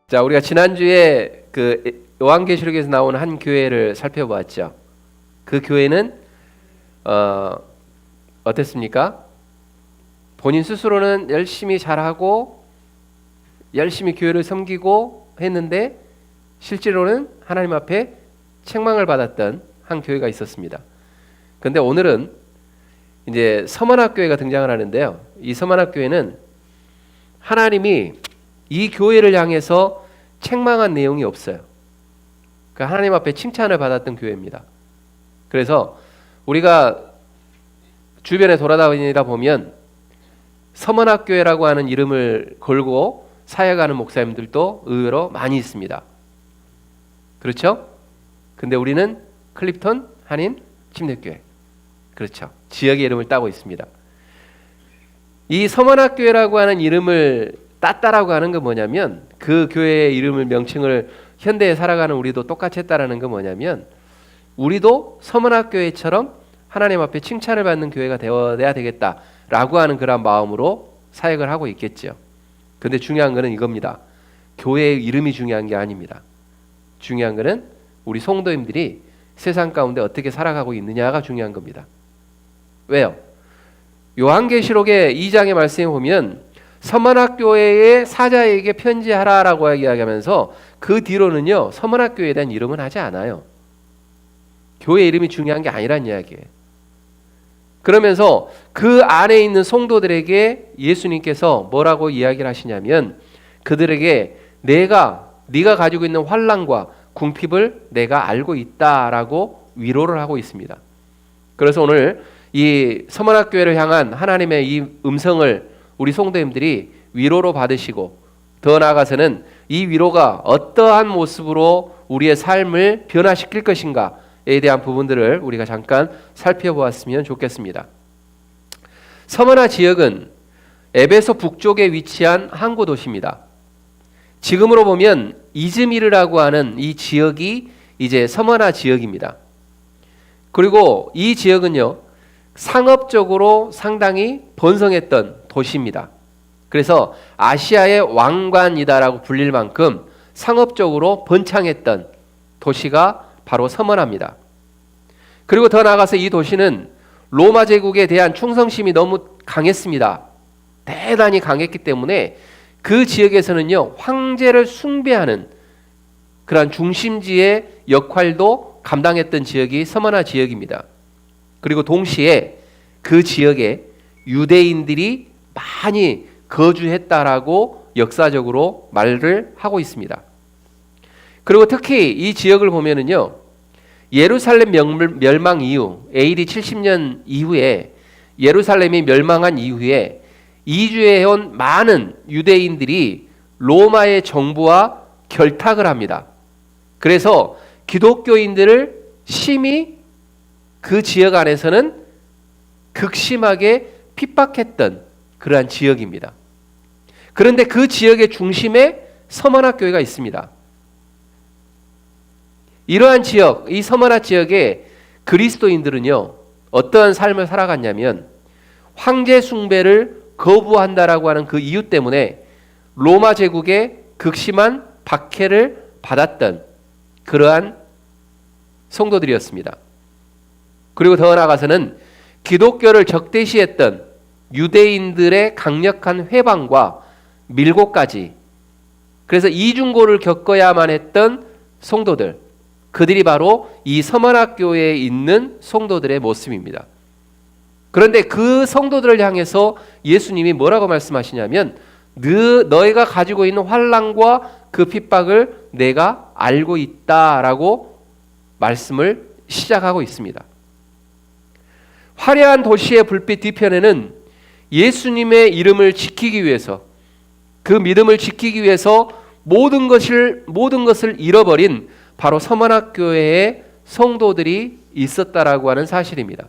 자, 우리가 지난주에 그 요한계시록에서 나오는 한 교회를 살펴보았죠. 그 교회는 어땠습니까? 본인 스스로는 열심히 잘하고 열심히 교회를 섬기고 했는데 실제로는 하나님 앞에 책망을 받았던 한 교회가 있었습니다. 그런데 오늘은 이제 서머나 교회가 등장을 하는데요. 이 서머나 교회는 하나님이 이 교회를 향해서 책망한 내용이 없어요. 그러니까 하나님 앞에 칭찬을 받았던 교회입니다. 그래서 우리가 주변에 돌아다니다 보면 서머나 교회라고 하는 이름을 걸고 사역하는 목사님들도 의외로 많이 있습니다. 그렇죠? 근데 우리는 클립턴 한인 침례교회, 그렇죠, 지역의 이름을 따고 있습니다. 이 서머나 교회라고 하는 이름을 땄다라고 하는 건 뭐냐면, 그 교회의 이름을 명칭을 현대에 살아가는 우리도 똑같이 했다라는 건 뭐냐면, 우리도 서머나 교회처럼 하나님 앞에 칭찬을 받는 교회가 되어야 되겠다라고 하는 그런 마음으로 사역을 하고 있겠죠. 근데 중요한 거는 이겁니다. 교회의 이름이 중요한 게 아닙니다. 중요한 거는 우리 성도님들이 세상 가운데 어떻게 살아가고 있느냐가 중요한 겁니다. 왜요? 요한계시록의 2장의 말씀에 보면 서머나 교회의 사자에게 편지하라라고 이야기하면서 그 뒤로는요, 서머나 교회에 대한 이름은 하지 않아요. 교회 이름이 중요한 게 아니란 이야기예요. 그러면서 그 안에 있는 성도들에게 예수님께서 뭐라고 이야기를 하시냐면, 그들에게 네가 가지고 있는 환난과 궁핍을 내가 알고 있다라고 위로를 하고 있습니다. 그래서 오늘 이 서머나 교회를 향한 하나님의 이 음성을 우리 성도님들이 위로로 받으시고, 더 나아가서는 이 위로가 어떠한 모습으로 우리의 삶을 변화시킬 것인가에 대한 부분들을 우리가 잠깐 살펴보았으면 좋겠습니다. 서머나 지역은 에베소 북쪽에 위치한 항구 도시입니다. 지금으로 보면 이즈미르라고 하는 이 지역이 이제 서머나 지역입니다. 그리고 이 지역은요, 상업적으로 상당히 번성했던 도시입니다. 그래서 아시아의 왕관이다라고 불릴 만큼 상업적으로 번창했던 도시가 바로 서머나입니다. 그리고 더 나아가서 이 도시는 로마 제국에 대한 충성심이 너무 강했습니다. 대단히 강했기 때문에 그 지역에서는요, 황제를 숭배하는 그런 중심지의 역할도 감당했던 지역이 서머나 지역입니다. 그리고 동시에 그 지역에 유대인들이 많이 거주했다라고 역사적으로 말을 하고 있습니다. 그리고 특히 이 지역을 보면은요, 예루살렘 멸망 이후 AD 70년 이후에 예루살렘이 멸망한 이후에 이주해온 많은 유대인들이 로마의 정부와 결탁을 합니다. 그래서 기독교인들을 심히 그 지역 안에서는 극심하게 핍박했던 그러한 지역입니다. 그런데 그 지역의 중심에 서머나 교회가 있습니다. 이러한 지역, 이 서머나 지역의 그리스도인들은요, 어떠한 삶을 살아갔냐면, 황제 숭배를 거부한다라고 하는 그 이유 때문에 로마 제국의 극심한 박해를 받았던 그러한 성도들이었습니다. 그리고 더 나아가서는 기독교를 적대시했던 유대인들의 강력한 회방과 밀고까지, 그래서 이중고를 겪어야만 했던 성도들, 그들이 바로 이 서머나 교회에 있는 성도들의 모습입니다. 그런데 그 성도들을 향해서 예수님이 뭐라고 말씀하시냐면, 너희가 가지고 있는 환난과 그 핍박을 내가 알고 있다라고 말씀을 시작하고 있습니다. 화려한 도시의 불빛 뒤편에는 예수님의 이름을 지키기 위해서, 그 믿음을 지키기 위해서 모든 것을 잃어버린 바로 서머나 교회의 성도들이 있었다라고 하는 사실입니다.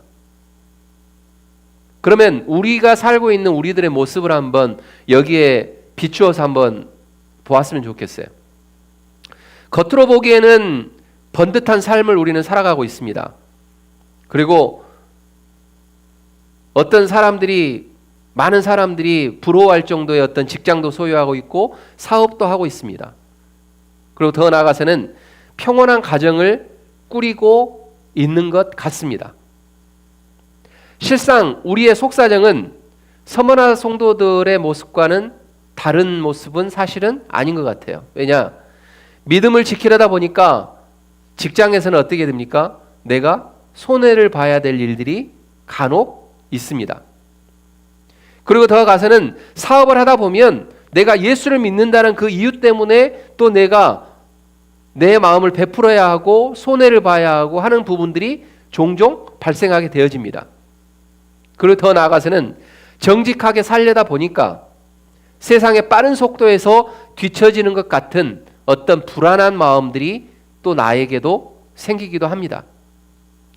그러면 우리가 살고 있는 우리들의 모습을 한번 여기에 비추어서 한번 보았으면 좋겠어요. 겉으로 보기에는 번듯한 삶을 우리는 살아가고 있습니다. 그리고 많은 사람들이 부러워할 정도의 어떤 직장도 소유하고 있고 사업도 하고 있습니다. 그리고 더 나아가서는 평온한 가정을 꾸리고 있는 것 같습니다. 실상 우리의 속사정은 서머나 성도들의 모습과는 다른 모습은 사실은 아닌 것 같아요. 왜냐? 믿음을 지키려다 보니까 직장에서는 어떻게 됩니까? 내가 손해를 봐야 될 일들이 간혹 있습니다. 그리고 더 가서는 사업을 하다 보면 내가 예수를 믿는다는 그 이유 때문에 또 내가 내 마음을 베풀어야 하고 손해를 봐야 하고 하는 부분들이 종종 발생하게 되어집니다. 그리고 더 나아가서는 정직하게 살려다 보니까 세상의 빠른 속도에서 뒤처지는 것 같은 어떤 불안한 마음들이 또 나에게도 생기기도 합니다.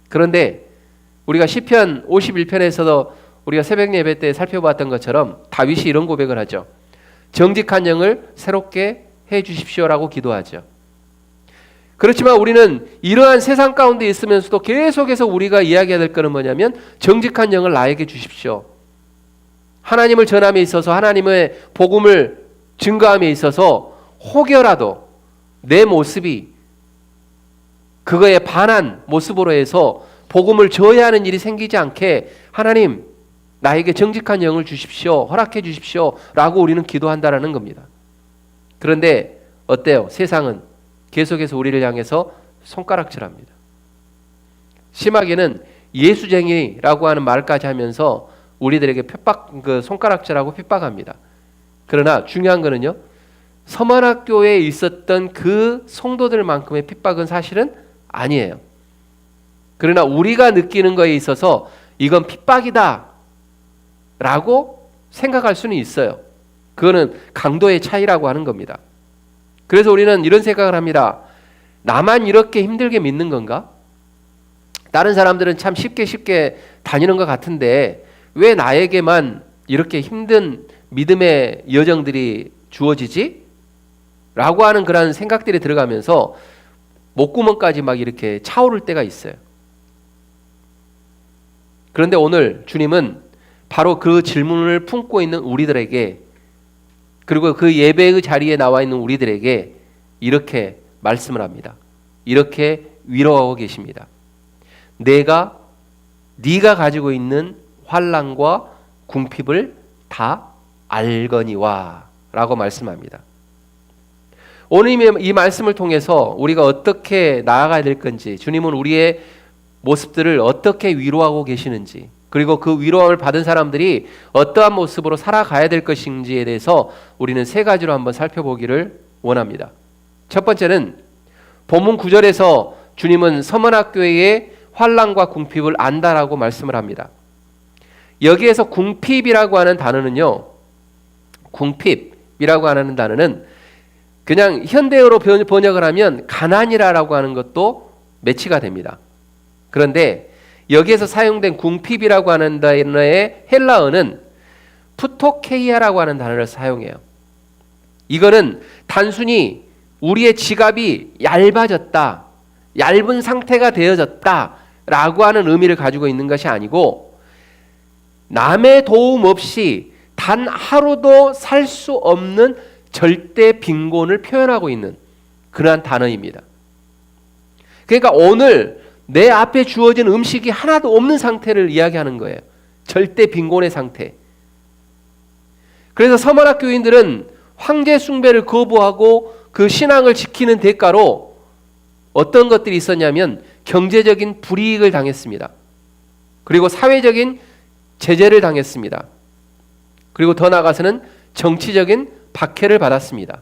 그런데 우리가 시편 51편에서도 우리가 새벽 예배 때 살펴봤던 것처럼 다윗이 이런 고백을 하죠. 정직한 영을 새롭게 해 주십시오라고 기도하죠. 그렇지만 우리는 이러한 세상 가운데 있으면서도 계속해서 우리가 이야기해야 될 것은 뭐냐면 정직한 영을 나에게 주십시오. 하나님을 전함에 있어서 하나님의 복음을 증거함에 있어서 혹여라도 내 모습이 그거에 반한 모습으로 해서 복음을 저해야 하는 일이 생기지 않게 하나님 나에게 정직한 영을 주십시오. 허락해 주십시오. 라고 우리는 기도한다라는 겁니다. 그런데 어때요? 세상은 계속해서 우리를 향해서 손가락질합니다. 심하게는 예수쟁이라고 하는 말까지 하면서 우리들에게 손가락질하고 핍박합니다. 그러나 중요한 거는요. 서만학교에 있었던 그 성도들만큼의 핍박은 사실은 아니에요. 그러나 우리가 느끼는 거에 있어서 이건 핍박이다 라고 생각할 수는 있어요. 그거는 강도의 차이라고 하는 겁니다. 그래서 우리는 이런 생각을 합니다. 나만 이렇게 힘들게 믿는 건가? 다른 사람들은 참 쉽게 다니는 것 같은데 왜 나에게만 이렇게 힘든 믿음의 여정들이 주어지지? 라고 하는 그런 생각들이 들어가면서 목구멍까지 막 이렇게 차오를 때가 있어요. 그런데 오늘 주님은 바로 그 질문을 품고 있는 우리들에게 그리고 그 예배의 자리에 나와 있는 우리들에게 이렇게 말씀을 합니다. 이렇게 위로하고 계십니다. 네가 가지고 있는 환난과 궁핍을 다 알거니와 라고 말씀합니다. 오늘 이 말씀을 통해서 우리가 어떻게 나아가야 될 건지 주님은 우리의 모습들을 어떻게 위로하고 계시는지 그리고 그 위로함을 받은 사람들이 어떠한 모습으로 살아가야 될 것인지에 대해서 우리는 세 가지로 한번 살펴보기를 원합니다. 첫 번째는 본문 9절에서 주님은 서머나교회의 환난과 궁핍을 안다라고 말씀을 합니다. 여기에서 궁핍이라고 하는 단어는요. 궁핍이라고 하는 단어는 그냥 현대어로 번역을 하면 가난이라고 하는 것도 매치가 됩니다. 그런데 여기에서 사용된 궁핍이라고 하는 단어의 헬라어는 푸토케이아라고 하는 단어를 사용해요. 이거는 단순히 우리의 지갑이 얇아졌다, 얇은 상태가 되어졌다 라고 하는 의미를 가지고 있는 것이 아니고 남의 도움 없이 단 하루도 살 수 없는 절대 빈곤을 표현하고 있는 그러한 단어입니다. 그러니까 오늘 내 앞에 주어진 음식이 하나도 없는 상태를 이야기하는 거예요. 절대 빈곤의 상태. 그래서 서머나 교인들은 황제 숭배를 거부하고 그 신앙을 지키는 대가로 어떤 것들이 있었냐면 경제적인 불이익을 당했습니다. 그리고 사회적인 제재를 당했습니다. 그리고 더 나아가서는 정치적인 박해를 받았습니다.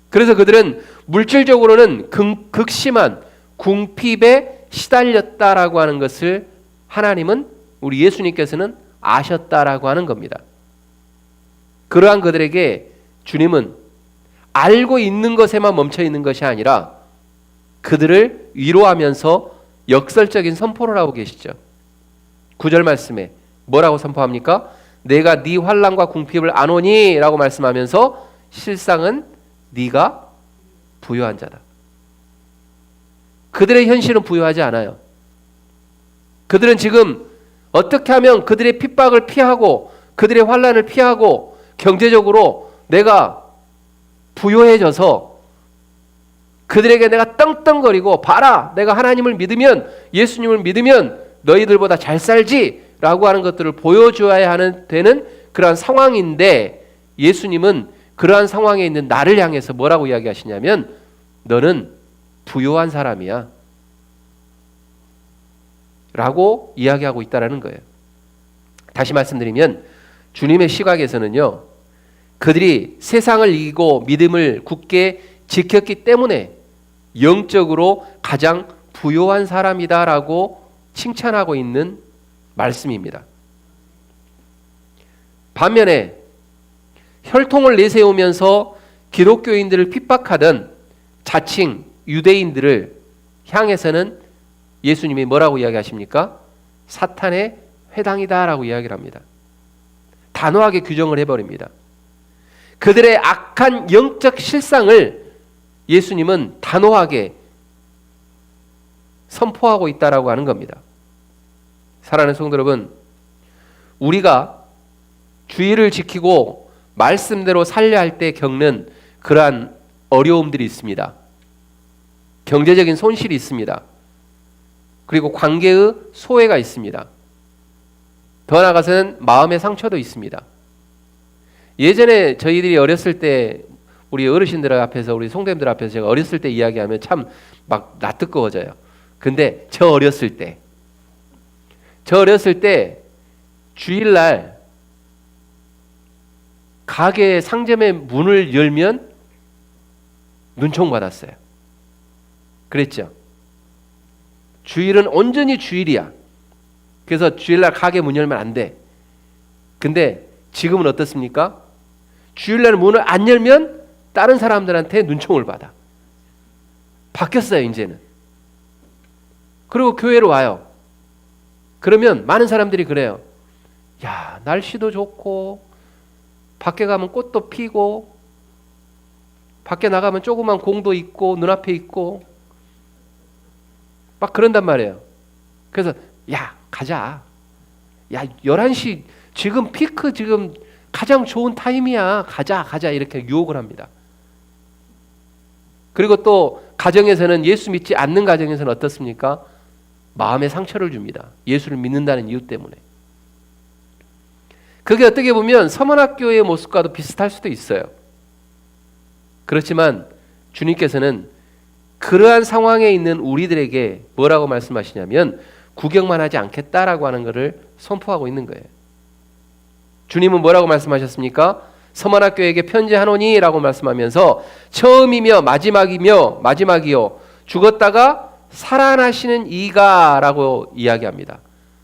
그래서 그들은 물질적으로는 극심한 궁핍에 시달렸다라고 하는 것을 하나님은 우리 예수님께서는 아셨다라고 하는 겁니다. 그러한 그들에게 주님은 알고 있는 것에만 멈춰 있는 것이 아니라 그들을 위로하면서 역설적인 선포를 하고 계시죠. 9절 말씀에 뭐라고 선포합니까? 내가 네 환난과 궁핍을 아노니 라고 말씀하면서 실상은 네가 부유한 자다. 그들의 현실은 부유하지 않아요. 그들은 지금 어떻게 하면 그들의 핍박을 피하고 그들의 환난을 피하고 경제적으로 내가 부유해져서 그들에게 내가 떵떵거리고 봐라, 내가 하나님을 믿으면, 예수님을 믿으면 너희들보다 잘 살지 라고 하는 것들을 보여줘야 하는 되는 그러한 상황인데, 예수님은 그러한 상황에 있는 나를 향해서 뭐라고 이야기하시냐면 너는 부요한 사람이야 라고 이야기하고 있다는 거예요. 다시 말씀드리면 주님의 시각에서는요, 그들이 세상을 이기고 믿음을 굳게 지켰기 때문에 영적으로 가장 부요한 사람이다라고 칭찬하고 있는 말씀입니다. 반면에 혈통을 내세우면서 기독교인들을 핍박하던 자칭 유대인들을 향해서는 예수님이 뭐라고 이야기하십니까? 사탄의 회당이다라고 이야기를 합니다. 단호하게 규정을 해버립니다. 그들의 악한 영적 실상을 예수님은 단호하게 선포하고 있다라고 하는 겁니다. 사랑하는 성도 여러분, 우리가 주의를 지키고 말씀대로 살려야 할 때 겪는 그러한 어려움들이 있습니다. 경제적인 손실이 있습니다. 그리고 관계의 소외가 있습니다. 더 나아가서는 마음의 상처도 있습니다. 예전에 저희들이 어렸을 때 우리 어르신들 앞에서, 우리 송대님들 앞에서 제가 어렸을 때 이야기하면 참 막 낯뜨거워져요. 근데 저 어렸을 때 주일날 가게 상점의 문을 열면 눈총 받았어요. 그랬죠? 주일은 온전히 주일이야. 그래서 주일날 가게 문 열면 안 돼. 근데 지금은 어떻습니까? 주일날 문을 안 열면 다른 사람들한테 눈총을 받아. 바뀌었어요, 이제는. 그리고 교회로 와요. 그러면 많은 사람들이 그래요. 야, 날씨도 좋고 밖에 가면 꽃도 피고 밖에 나가면 조그만 공도 있고 눈앞에 있고 막 그런단 말이에요. 그래서 야, 가자. 야, 11시 지금 피크, 지금 가장 좋은 타임이야. 가자 이렇게 유혹을 합니다. 그리고 또 가정에서는, 예수 믿지 않는 가정에서는 어떻습니까? 마음의 상처를 줍니다. 예수를 믿는다는 이유 때문에. 그게 어떻게 보면 서문학교의 모습과도 비슷할 수도 있어요. 그렇지만 주님께서는 그러한 상황에 있는 우리들에게 뭐라고 말씀하시냐면 구경만 하지 않겠다라고 하는 것을 선포하고 있는 거예요. 주님은 뭐라고 말씀하셨습니까? 서문학교에게 편지하노니 라고 말씀하면서 처음이며 마지막이요 죽었다가 살아나시는 이가 라고 이야기합니다.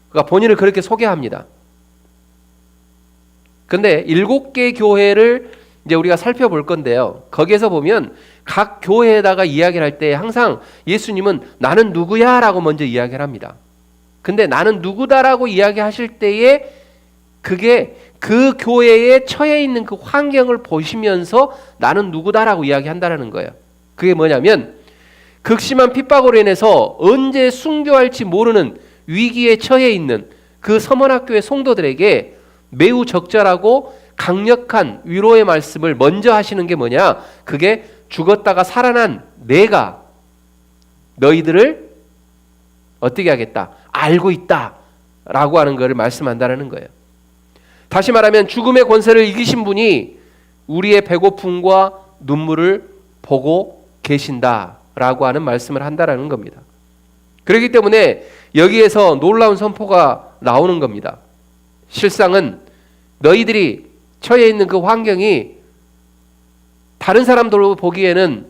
그러니까 본인을 그렇게 소개합니다. 근데 7개 교회를 이제 우리가 살펴볼 건데요. 거기에서 보면 각 교회에다가 이야기를 할 때 항상 예수님은 나는 누구야 라고 먼저 이야기를 합니다. 근데 나는 누구다라고 이야기하실 때에 그게 그 교회에 처해 있는 그 환경을 보시면서 나는 누구다라고 이야기한다는 거예요. 그게 뭐냐면 극심한 핍박으로 인해서 언제 순교할지 모르는 위기에 처해 있는 그 서문학교의 성도들에게 매우 적절하고 강력한 위로의 말씀을 먼저 하시는 게 뭐냐? 그게 죽었다가 살아난 내가 너희들을 어떻게 하겠다? 알고 있다 라고 하는 것을 말씀한다는 거예요. 다시 말하면 죽음의 권세를 이기신 분이 우리의 배고픔과 눈물을 보고 계신다라고 하는 말씀을 한다라는 겁니다. 그렇기 때문에 여기에서 놀라운 선포가 나오는 겁니다. 실상은 너희들이 처해 있는 그 환경이 다른 사람들로 보기에는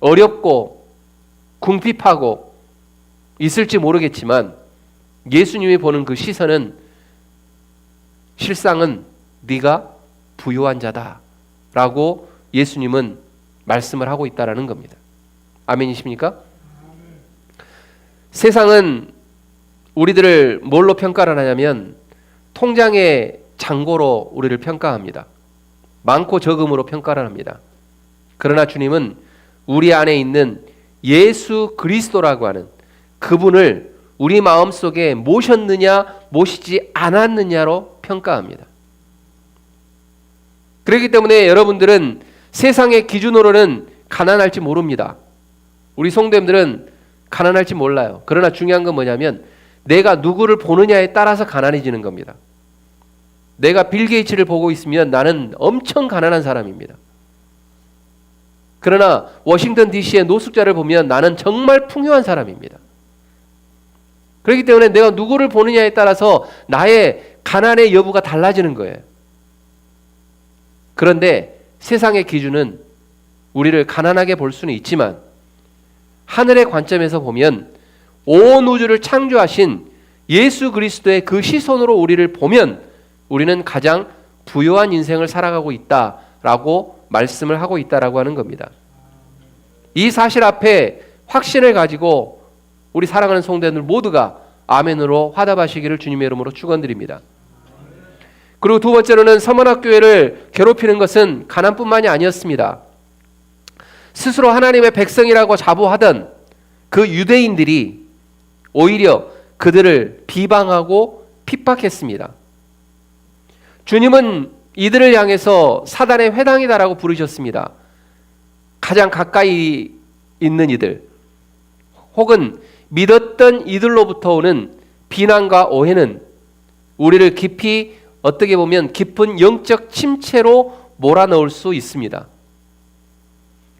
어렵고 궁핍하고 있을지 모르겠지만 예수님이 보는 그 시선은 실상은 네가 부요한 자다라고 예수님은 말씀을 하고 있다라는 겁니다. 아멘이십니까? 세상은 우리들을 뭘로 평가를 하냐면 통장의 잔고로 우리를 평가합니다. 많고 적음으로 평가를 합니다. 그러나 주님은 우리 안에 있는 예수 그리스도라고 하는 그분을 우리 마음속에 모셨느냐 모시지 않았느냐로 평가합니다. 그렇기 때문에 여러분들은 세상의 기준으로는 가난할지 모릅니다. 우리 성도님들은 가난할지 몰라요. 그러나 중요한 건 뭐냐면 내가 누구를 보느냐에 따라서 가난해지는 겁니다. 내가 빌 게이츠를 보고 있으면 나는 엄청 가난한 사람입니다. 그러나 워싱턴 DC의 노숙자를 보면 나는 정말 풍요한 사람입니다. 그렇기 때문에 내가 누구를 보느냐에 따라서 나의 가난의 여부가 달라지는 거예요. 그런데 세상의 기준은 우리를 가난하게 볼 수는 있지만 하늘의 관점에서 보면 온 우주를 창조하신 예수 그리스도의 그 시선으로 우리를 보면 우리는 가장 부요한 인생을 살아가고 있다라고 말씀을 하고 있다라고 하는 겁니다. 이 사실 앞에 확신을 가지고 우리 사랑하는 성도들 모두가 아멘으로 화답하시기를 주님의 이름으로 축원드립니다. 그리고 두 번째로는 서머나교회를 괴롭히는 것은 가난뿐만이 아니었습니다. 스스로 하나님의 백성이라고 자부하던 그 유대인들이 오히려 그들을 비방하고 핍박했습니다. 주님은 이들을 향해서 사단의 회당이다라고 부르셨습니다. 가장 가까이 있는 이들 혹은 믿었던 이들로부터 오는 비난과 오해는 우리를 깊이 어떻게 보면 깊은 영적 침체로 몰아넣을 수 있습니다.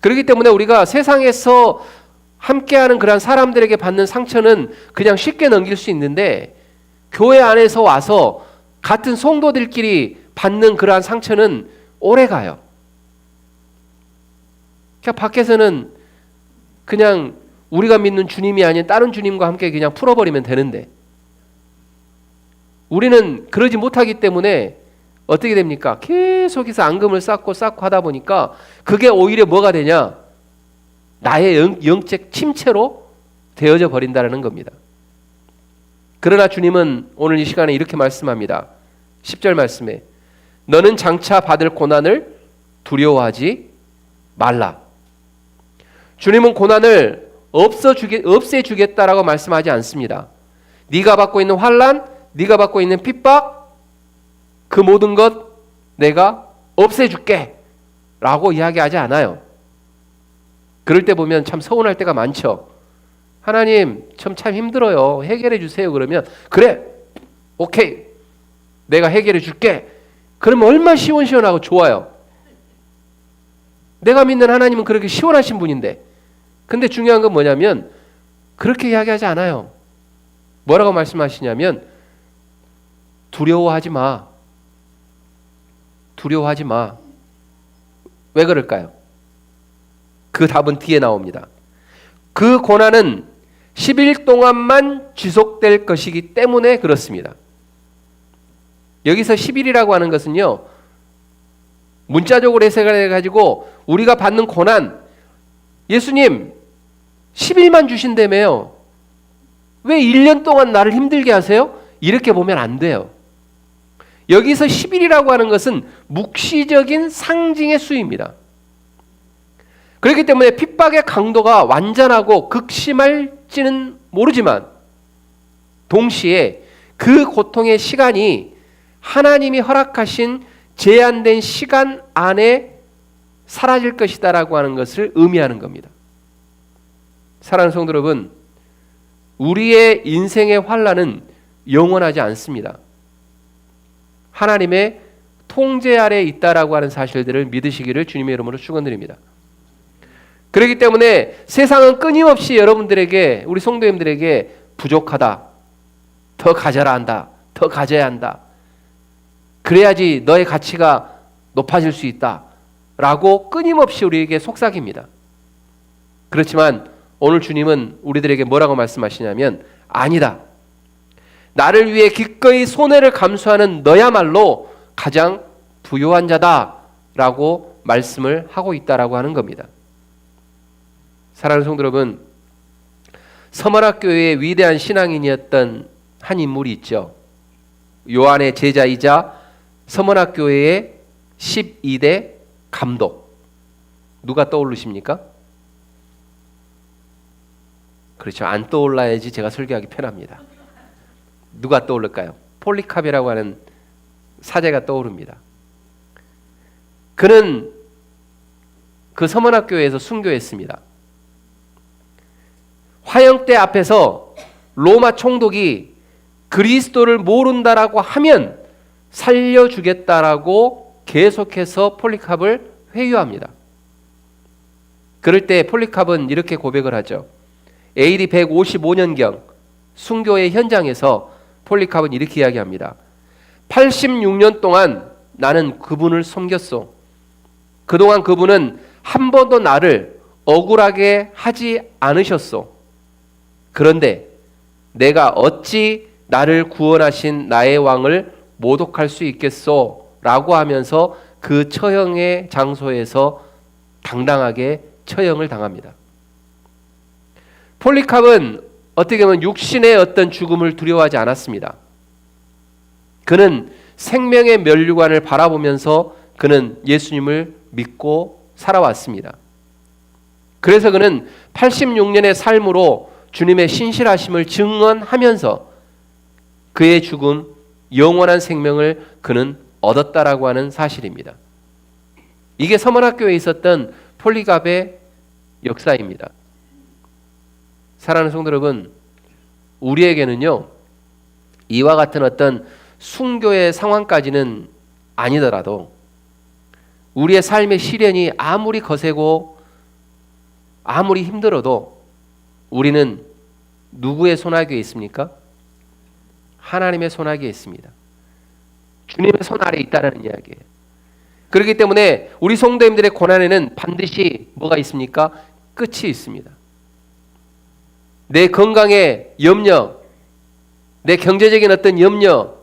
그렇기 때문에 우리가 세상에서 함께하는 그런 사람들에게 받는 상처는 그냥 쉽게 넘길 수 있는데 교회 안에서 와서 같은 성도들끼리 받는 그러한 상처는 오래 가요. 그러니까 밖에서는 그냥 우리가 믿는 주님이 아닌 다른 주님과 함께 그냥 풀어버리면 되는데 우리는 그러지 못하기 때문에 어떻게 됩니까? 계속해서 앙금을 쌓고 하다 보니까 그게 오히려 뭐가 되냐? 나의 영적 침체로 되어져 버린다는 겁니다. 그러나 주님은 오늘 이 시간에 이렇게 말씀합니다. 10절 말씀에 너는 장차 받을 고난을 두려워하지 말라. 주님은 고난을 없애주겠다라고 말씀하지 않습니다. 네가 받고 있는 환난, 네가 받고 있는 핍박, 그 모든 것 내가 없애줄게 라고 이야기하지 않아요. 그럴 때 보면 참 서운할 때가 많죠. 하나님 참 힘들어요. 해결해 주세요. 그러면 그래 오케이 내가 해결해 줄게. 그러면 얼마나 시원시원하고 좋아요. 내가 믿는 하나님은 그렇게 시원하신 분인데 근데 중요한 건 뭐냐면 그렇게 이야기하지 않아요. 뭐라고 말씀하시냐면 두려워하지 마. 두려워하지 마. 왜 그럴까요? 그 답은 뒤에 나옵니다. 그 고난은 10일 동안만 지속될 것이기 때문에 그렇습니다. 여기서 10일이라고 하는 것은요. 문자적으로 해석을 해가지고 우리가 받는 고난 예수님 10일만 주신다며요. 왜 1년 동안 나를 힘들게 하세요? 이렇게 보면 안 돼요. 여기서 10일이라고 하는 것은 묵시적인 상징의 수입니다. 그렇기 때문에 핍박의 강도가 완전하고 극심할지는 모르지만 동시에 그 고통의 시간이 하나님이 허락하신 제한된 시간 안에 사라질 것이다라고 하는 것을 의미하는 겁니다. 사랑하는 성도 여러분, 우리의 인생의 환난은 영원하지 않습니다. 하나님의 통제 아래에 있다라고 하는 사실들을 믿으시기를 주님의 이름으로 축원드립니다. 그렇기 때문에 세상은 끊임없이 여러분들에게 우리 성도님들에게 부족하다, 더 가져라 한다, 더 가져야 한다. 그래야지 너의 가치가 높아질 수 있다 라고 끊임없이 우리에게 속삭입니다. 그렇지만 오늘 주님은 우리들에게 뭐라고 말씀하시냐면 아니다. 나를 위해 기꺼이 손해를 감수하는 너야말로 가장 부요한 자다라고 말씀을 하고 있다라고 하는 겁니다. 사랑하는 성도 여러분, 서머나 교회의 위대한 신앙인이었던 한 인물이 있죠. 요한의 제자이자 서머나 교회의 12대 감독. 누가 떠오르십니까? 그렇죠. 안 떠올라야지 제가 설교하기 편합니다. 누가 떠오를까요? 폴리캅이라고 하는 사제가 떠오릅니다. 그는 그 서문학교에서 순교했습니다. 화형대 앞에서 로마 총독이 그리스도를 모른다라고 하면 살려주겠다라고 계속해서 폴리캅을 회유합니다. 그럴 때 폴리캅은 이렇게 고백을 하죠. AD 155년경 순교의 현장에서 폴리캅은 이렇게 이야기합니다. 86년 동안 나는 그분을 섬겼소. 그동안 그분은 한 번도 나를 억울하게 하지 않으셨소. 그런데 내가 어찌 나를 구원하신 나의 왕을 모독할 수 있겠소? 라고 하면서 그 처형의 장소에서 당당하게 처형을 당합니다. 폴리캅은 어떻게 보면 육신의 어떤 죽음을 두려워하지 않았습니다. 그는 생명의 면류관을 바라보면서 그는 예수님을 믿고 살아왔습니다. 그래서 그는 86년의 삶으로 주님의 신실하심을 증언하면서 그의 죽음, 영원한 생명을 그는 얻었다라고 하는 사실입니다. 이게 서문학교에 있었던 폴리캅의 역사입니다. 사랑하는 성도 여러분, 우리에게는요, 이와 같은 어떤 순교의 상황까지는 아니더라도 우리의 삶의 시련이 아무리 거세고 아무리 힘들어도 우리는 누구의 손아귀에 있습니까? 하나님의 손아귀에 있습니다. 주님의 손 아래에 있다는 이야기예요. 그렇기 때문에 우리 성도님들의 고난에는 반드시 뭐가 있습니까? 끝이 있습니다. 내 건강의 염려, 내 경제적인 어떤 염려,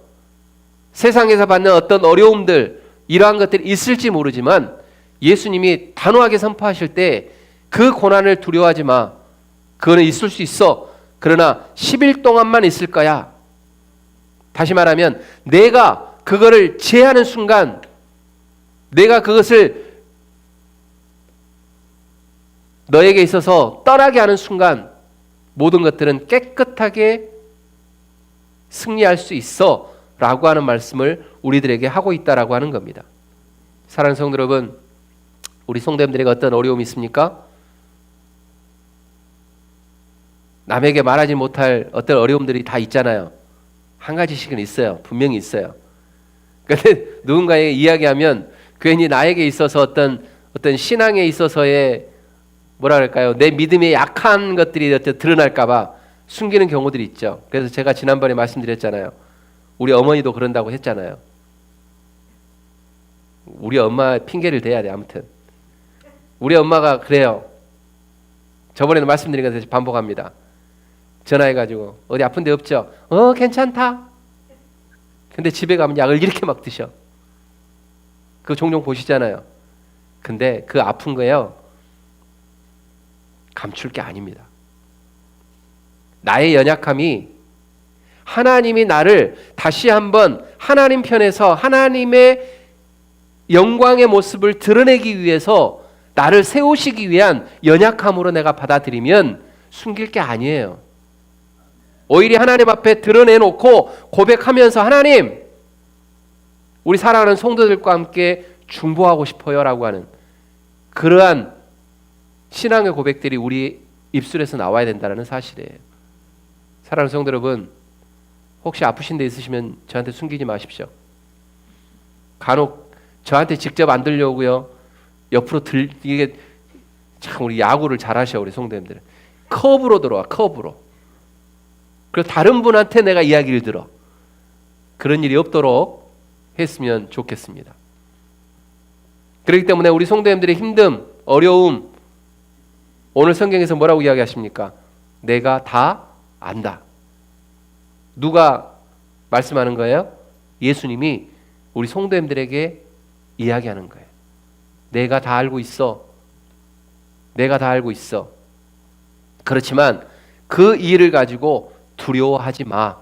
세상에서 받는 어떤 어려움들, 이러한 것들이 있을지 모르지만 예수님이 단호하게 선포하실 때 그 고난을 두려워하지 마. 그거는 있을 수 있어. 그러나 10일 동안만 있을 거야. 다시 말하면 내가 그거를 제하는 순간, 내가 그것을 너에게 있어서 떠나게 하는 순간 모든 것들은 깨끗하게 승리할 수 있어 라고 하는 말씀을 우리들에게 하고 있다라고 하는 겁니다. 사랑하는 성도 여러분, 우리 성도님들에게 어떤 어려움이 있습니까? 남에게 말하지 못할 어떤 어려움들이 다 있잖아요. 한 가지씩은 있어요. 분명히 있어요. 그런데 누군가에게 이야기하면 괜히 나에게 있어서 어떤 신앙에 있어서의 뭐라 그럴까요? 내 믿음의 약한 것들이 드러날까 봐 숨기는 경우들이 있죠. 그래서 제가 지난번에 말씀드렸잖아요. 우리 어머니도 그런다고 했잖아요. 우리 엄마 핑계를 대야 돼. 아무튼 우리 엄마가 그래요. 저번에도 말씀드린 것을 반복합니다. 전화해가지고 어디 아픈 데 없죠? 괜찮다. 근데 집에 가면 약을 이렇게 막 드셔. 그거 종종 보시잖아요. 근데 그 아픈 거예요, 감출 게 아닙니다. 나의 연약함이 하나님이 나를 다시 한번 하나님 편에서 하나님의 영광의 모습을 드러내기 위해서 나를 세우시기 위한 연약함으로 내가 받아들이면 숨길 게 아니에요. 오히려 하나님 앞에 드러내놓고 고백하면서 하나님, 우리 사랑하는 성도들과 함께 중보하고 싶어요 라고 하는 그러한 신앙의 고백들이 우리 입술에서 나와야 된다는 사실이에요. 사랑하는 성도 여러분, 혹시 아프신 데 있으시면 저한테 숨기지 마십시오. 간혹 저한테 직접 안 들려오고요, 옆으로 이게 참 우리 야구를 잘하셔. 우리 성도님들은 커브로 들어와. 커브로. 그래서 다른 분한테 내가 이야기를 들어. 그런 일이 없도록 했으면 좋겠습니다. 그렇기 때문에 우리 성도님들의 힘듦, 어려움, 오늘 성경에서 뭐라고 이야기하십니까? 내가 다 안다. 누가 말씀하는 거예요? 예수님이 우리 성도님들에게 이야기하는 거예요. 내가 다 알고 있어. 내가 다 알고 있어. 그렇지만 그 일을 가지고 두려워하지 마.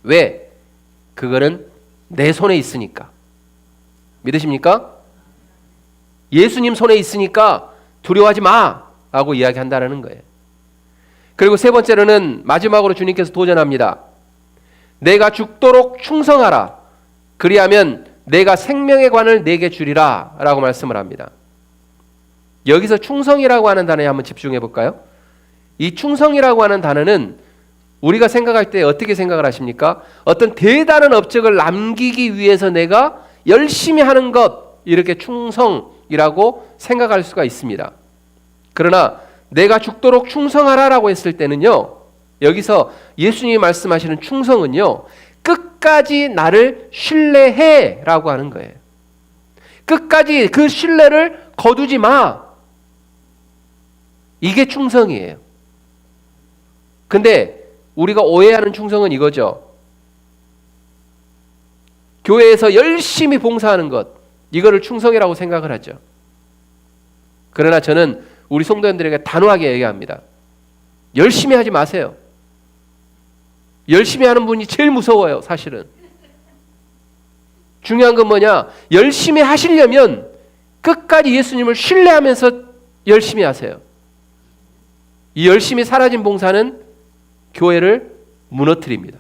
왜? 그거는 내 손에 있으니까. 믿으십니까? 예수님 손에 있으니까 두려워하지 마 라고 이야기한다는 거예요. 그리고 세 번째로는 마지막으로 주님께서 도전합니다. 내가 죽도록 충성하라. 그리하면 내가 생명의 관을 내게 주리라 라고 말씀을 합니다. 여기서 충성이라고 하는 단어에 한번 집중해 볼까요? 이 충성이라고 하는 단어는 우리가 생각할 때 어떻게 생각을 하십니까? 어떤 대단한 업적을 남기기 위해서 내가 열심히 하는 것, 이렇게 충성이라고 생각할 수가 있습니다. 그러나 내가 죽도록 충성하라라고 했을 때는요, 여기서 예수님이 말씀하시는 충성은요, 끝까지 나를 신뢰해라고 하는 거예요. 끝까지 그 신뢰를 거두지 마. 이게 충성이에요. 근데 우리가 오해하는 충성은 이거죠. 교회에서 열심히 봉사하는 것, 이거를 충성이라고 생각을 하죠. 그러나 저는 우리 성도님들에게 단호하게 얘기합니다. 열심히 하지 마세요. 열심히 하는 분이 제일 무서워요, 사실은. 중요한 건 뭐냐? 열심히 하시려면 끝까지 예수님을 신뢰하면서 열심히 하세요. 이 열심히 사라진 봉사는 교회를 무너뜨립니다.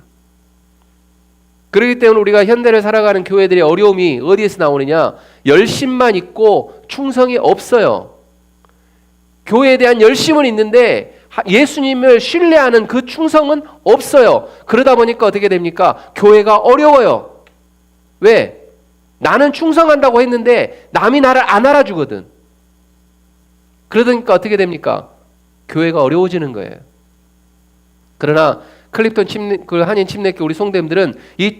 그렇기 때문에 우리가 현대를 살아가는 교회들의 어려움이 어디에서 나오느냐? 열심만 있고 충성이 없어요. 교회에 대한 열심은 있는데 예수님을 신뢰하는 그 충성은 없어요. 그러다 보니까 어떻게 됩니까? 교회가 어려워요. 왜? 나는 충성한다고 했는데 남이 나를 안 알아주거든. 그러니까 어떻게 됩니까? 교회가 어려워지는 거예요. 그러나 클립턴 그 한인 침례교 우리 성도님들은 이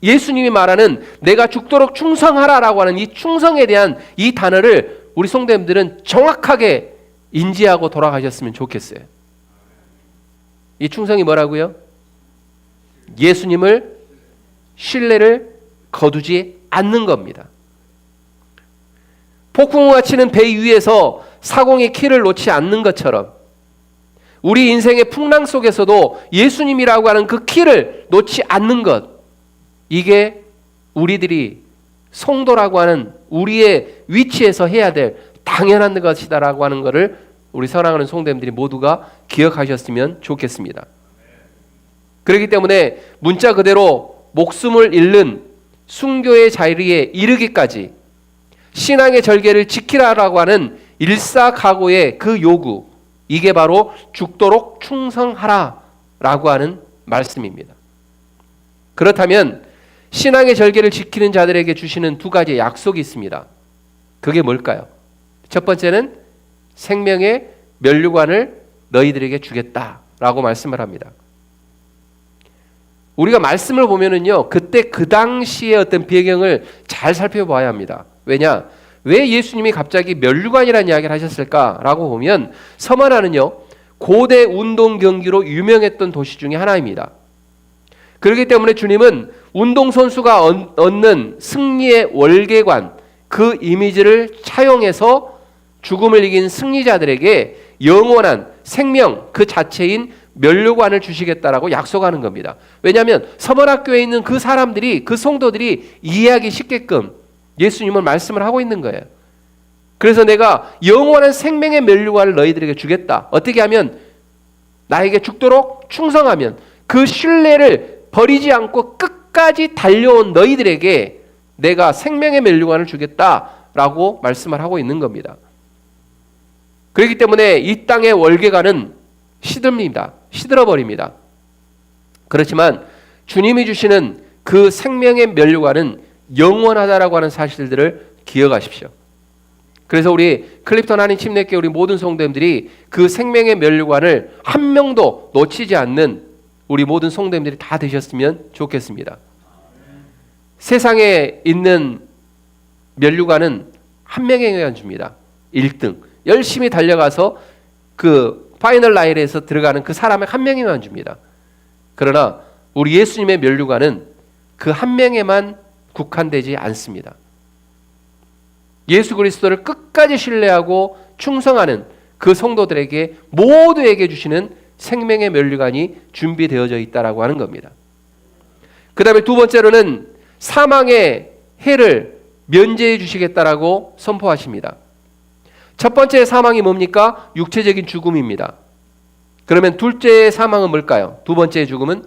예수님이 말하는 내가 죽도록 충성하라라고 하는 이 충성에 대한 이 단어를 우리 성도님들은 정확하게 인지하고 돌아가셨으면 좋겠어요. 이 충성이 뭐라고요? 예수님을 신뢰를 거두지 않는 겁니다. 폭풍우가 치는 배 위에서 사공의 키를 놓지 않는 것처럼 우리 인생의 풍랑 속에서도 예수님이라고 하는 그 키를 놓지 않는 것, 이게 우리들이 성도라고 하는 우리의 위치에서 해야 될 당연한 것이다라고 하는 것을 우리 사랑하는 성도님들이 모두가 기억하셨으면 좋겠습니다. 그렇기 때문에 문자 그대로 목숨을 잃는 순교의 자리에 이르기까지 신앙의 절개를 지키라라고 하는 일사각오의 그 요구, 이게 바로 죽도록 충성하라라고 하는 말씀입니다. 그렇다면 신앙의 절개를 지키는 자들에게 주시는 두 가지 약속이 있습니다. 그게 뭘까요? 첫 번째는 생명의 면류관을 너희들에게 주겠다라고 말씀을 합니다. 우리가 말씀을 보면은요, 그때 그 당시의 어떤 배경을 잘 살펴봐야 합니다. 왜냐? 왜 예수님이 갑자기 면류관이라는 이야기를 하셨을까라고 보면 서머나는요, 고대 운동 경기로 유명했던 도시 중에 하나입니다. 그렇기 때문에 주님은 운동선수가 얻는 승리의 월계관, 그 이미지를 차용해서 죽음을 이긴 승리자들에게 영원한 생명 그 자체인 면류관을 주시겠다라고 약속하는 겁니다. 왜냐하면 서머나교에 있는 그 사람들이, 그 성도들이 이해하기 쉽게끔 예수님은 말씀을 하고 있는 거예요. 그래서 내가 영원한 생명의 면류관을 너희들에게 주겠다. 어떻게 하면? 나에게 죽도록 충성하면, 그 신뢰를 버리지 않고 끝까지 달려온 너희들에게 내가 생명의 면류관을 주겠다라고 말씀을 하고 있는 겁니다. 그렇기 때문에 이 땅의 월계관은 시듭니다. 시들어버립니다. 그렇지만 주님이 주시는 그 생명의 면류관은 영원하다라고 하는 사실들을 기억하십시오. 그래서 우리 클립턴 한인 침례교회 우리 모든 성도님들이 그 생명의 면류관을 한 명도 놓치지 않는 우리 모든 성도님들이 다 되셨으면 좋겠습니다. 세상에 있는 면류관은 한 명에게만 줍니다. 1등. 열심히 달려가서 그 파이널 라인에서 들어가는 그 사람의 한 명에만 줍니다. 그러나 우리 예수님의 면류관은 그 한 명에만 국한되지 않습니다. 예수 그리스도를 끝까지 신뢰하고 충성하는 그 성도들에게 모두에게 주시는 생명의 면류관이 준비되어져 있다라고 하는 겁니다. 그 다음에 두 번째로는 사망의 해를 면제해 주시겠다라고 선포하십니다. 첫 번째 사망이 뭡니까? 육체적인 죽음입니다. 그러면 둘째의 사망은 뭘까요? 두 번째의 죽음은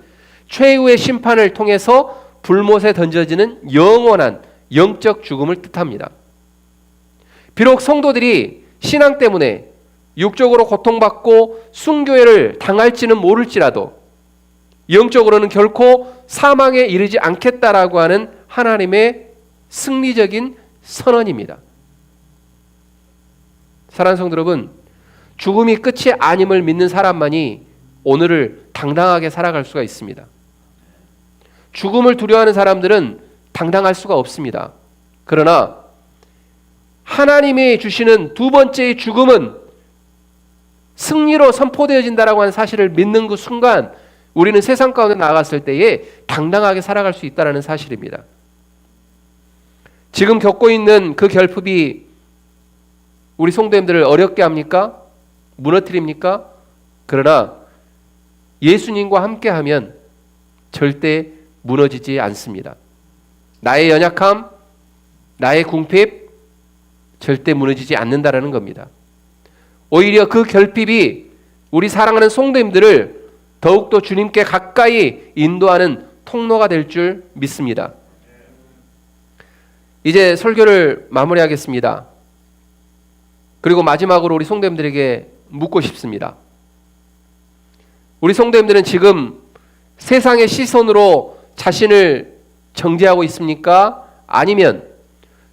최후의 심판을 통해서 불못에 던져지는 영원한 영적 죽음을 뜻합니다. 비록 성도들이 신앙 때문에 육적으로 고통받고 순교회를 당할지는 모를지라도 영적으로는 결코 사망에 이르지 않겠다라고 하는 하나님의 승리적인 선언입니다. 사랑하는 성도 여러분, 죽음이 끝이 아님을 믿는 사람만이 오늘을 당당하게 살아갈 수가 있습니다. 죽음을 두려워하는 사람들은 당당할 수가 없습니다. 그러나 하나님이 주시는 두 번째의 죽음은 승리로 선포되어진다라고 하는 사실을 믿는 그 순간 우리는 세상 가운데 나아갔을 때에 당당하게 살아갈 수 있다는 사실입니다. 지금 겪고 있는 그 결핍이 우리 성도님들을 어렵게 합니까? 무너뜨립니까? 그러나 예수님과 함께하면 절대 무너지지 않습니다. 나의 연약함, 나의 궁핍 절대 무너지지 않는다라는 겁니다. 오히려 그 결핍이 우리 사랑하는 성도님들을 더욱더 주님께 가까이 인도하는 통로가 될 줄 믿습니다. 이제 설교를 마무리하겠습니다. 그리고 마지막으로 우리 성도님들에게 묻고 싶습니다. 우리 성도님들은 지금 세상의 시선으로 자신을 정죄하고 있습니까? 아니면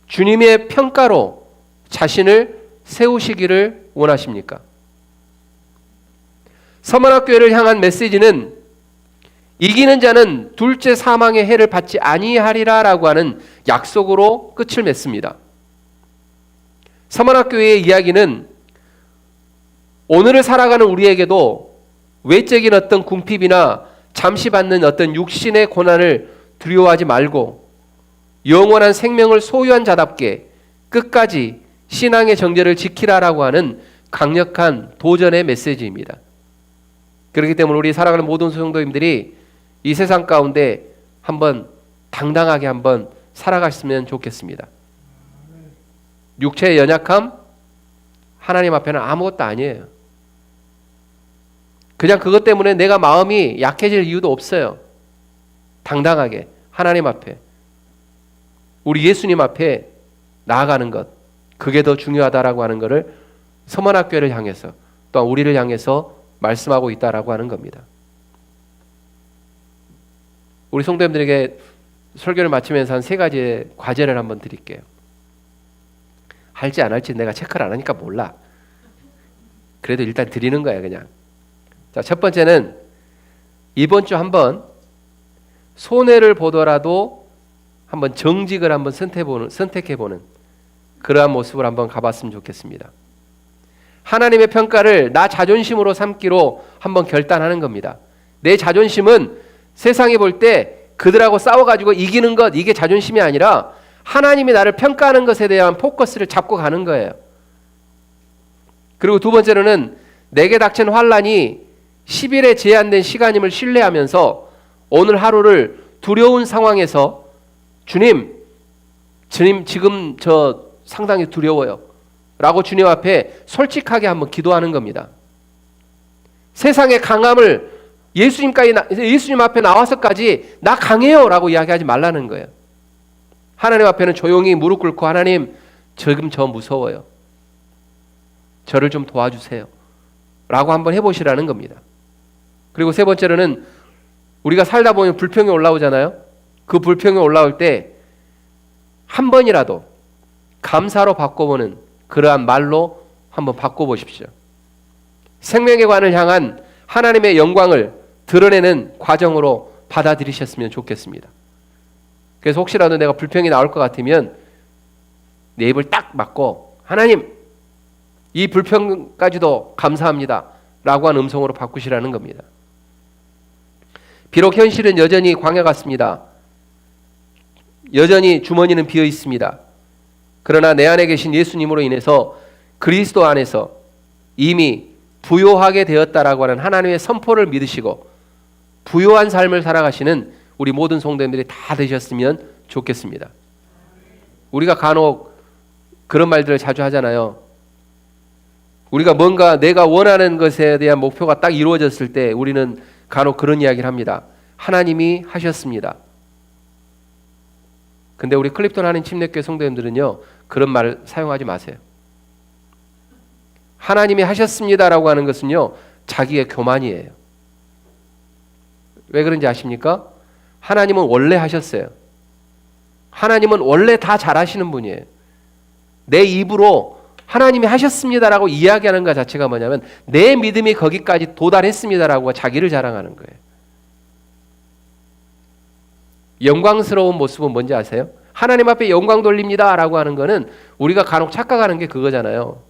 주님의 평가로 자신을 세우시기를 원하십니까? 서문학교회를 향한 메시지는 이기는 자는 둘째 사망의 해를 받지 아니하리라 라고 하는 약속으로 끝을 맺습니다. 서문학교회의 이야기는 오늘을 살아가는 우리에게도 외적인 어떤 궁핍이나 잠시 받는 어떤 육신의 고난을 두려워하지 말고 영원한 생명을 소유한 자답게 끝까지 신앙의 정죄를 지키라라고 하는 강력한 도전의 메시지입니다. 그렇기 때문에 우리 살아가는 모든 성도님들이 이 세상 가운데 한번 당당하게 한번 살아갔으면 좋겠습니다. 육체의 연약함 하나님 앞에는 아무것도 아니에요. 그냥 그것 때문에 내가 마음이 약해질 이유도 없어요. 당당하게 하나님 앞에 우리 예수님 앞에 나아가는 것, 그게 더 중요하다라고 하는 것을 서문학교를 향해서 또한 우리를 향해서 말씀하고 있다라고 하는 겁니다. 우리 성도님들에게 설교를 마치면서 한 3가지의 과제를 한번 드릴게요. 할지 안 할지 내가 체크를 안 하니까 몰라. 그래도 일단 드리는 거예요, 그냥. 자, 첫 번째는 이번 주 한번 손해를 보더라도 한번 정직을 한번 선택해보는 그러한 모습을 한번 가봤으면 좋겠습니다. 하나님의 평가를 나 자존심으로 삼기로 한번 결단하는 겁니다. 내 자존심은 세상이 볼 때 그들하고 싸워가지고 이기는 것, 이게 자존심이 아니라 하나님이 나를 평가하는 것에 대한 포커스를 잡고 가는 거예요. 그리고 두 번째로는 내게 닥친 환난이 10일에 제한된 시간임을 신뢰하면서 오늘 하루를 두려운 상황에서 주님 지금 저 상당히 두려워요 라고 주님 앞에 솔직하게 한번 기도하는 겁니다. 세상의 강함을 예수님 앞에 나와서까지 나 강해요 라고 이야기하지 말라는 거예요. 하나님 앞에는 조용히 무릎 꿇고 하나님 지금 저 무서워요. 저를 좀 도와주세요 라고 한번 해보시라는 겁니다. 그리고 세 번째로는 우리가 살다 보면 불평이 올라오잖아요. 그 불평이 올라올 때 한 번이라도 감사로 바꿔보는 그러한 말로 한번 바꿔보십시오. 생명의 관을 향한 하나님의 영광을 드러내는 과정으로 받아들이셨으면 좋겠습니다. 그래서 혹시라도 내가 불평이 나올 것 같으면 내 입을 딱 막고 하나님 이 불평까지도 감사합니다 라고 하는 음성으로 바꾸시라는 겁니다. 비록 현실은 여전히 광야 같습니다. 여전히 주머니는 비어 있습니다. 그러나 내 안에 계신 예수님으로 인해서 그리스도 안에서 이미 부요하게 되었다라고 하는 하나님의 선포를 믿으시고 부요한 삶을 살아가시는 우리 모든 성도님들이 다 되셨으면 좋겠습니다. 우리가 간혹 그런 말들을 자주 하잖아요. 우리가 뭔가 내가 원하는 것에 대한 목표가 딱 이루어졌을 때 우리는 간혹 그런 이야기를 합니다. 하나님이 하셨습니다. 근데 우리 클립톤 하나님 침례교회 성도님들은요 그런 말을 사용하지 마세요. 하나님이 하셨습니다라고 하는 것은요, 자기의 교만이에요. 왜 그런지 아십니까? 하나님은 원래 하셨어요. 하나님은 원래 다 잘하시는 분이에요. 내 입으로 하나님이 하셨습니다라고 이야기하는 것 자체가 뭐냐면 내 믿음이 거기까지 도달했습니다라고 자기를 자랑하는 거예요. 영광스러운 모습은 뭔지 아세요? 하나님 앞에 영광 돌립니다라고 하는 거는 우리가 간혹 착각하는 게 그거잖아요.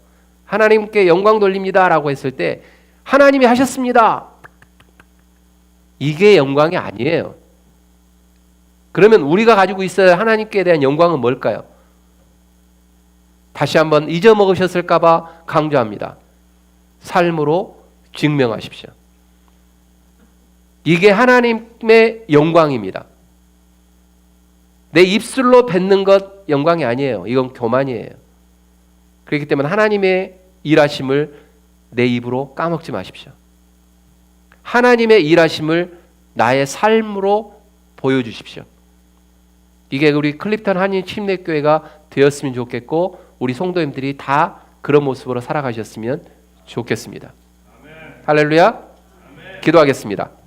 하나님께 영광 돌립니다라고 했을 때 하나님이 하셨습니다. 이게 영광이 아니에요. 그러면 우리가 가지고 있어야 하나님께 대한 영광은 뭘까요? 다시 한번 잊어먹으셨을까 봐 강조합니다. 삶으로 증명하십시오. 이게 하나님의 영광입니다. 내 입술로 뱉는 것 영광이 아니에요. 이건 교만이에요. 그렇기 때문에 하나님의 일하심을 내 입으로 까먹지 마십시오. 하나님의 일하심을 나의 삶으로 보여주십시오. 이게 우리 클립턴 한인 침례교회가 되었으면 좋겠고 우리 성도님들이 다 그런 모습으로 살아가셨으면 좋겠습니다. 아멘. 할렐루야. 아멘. 기도하겠습니다.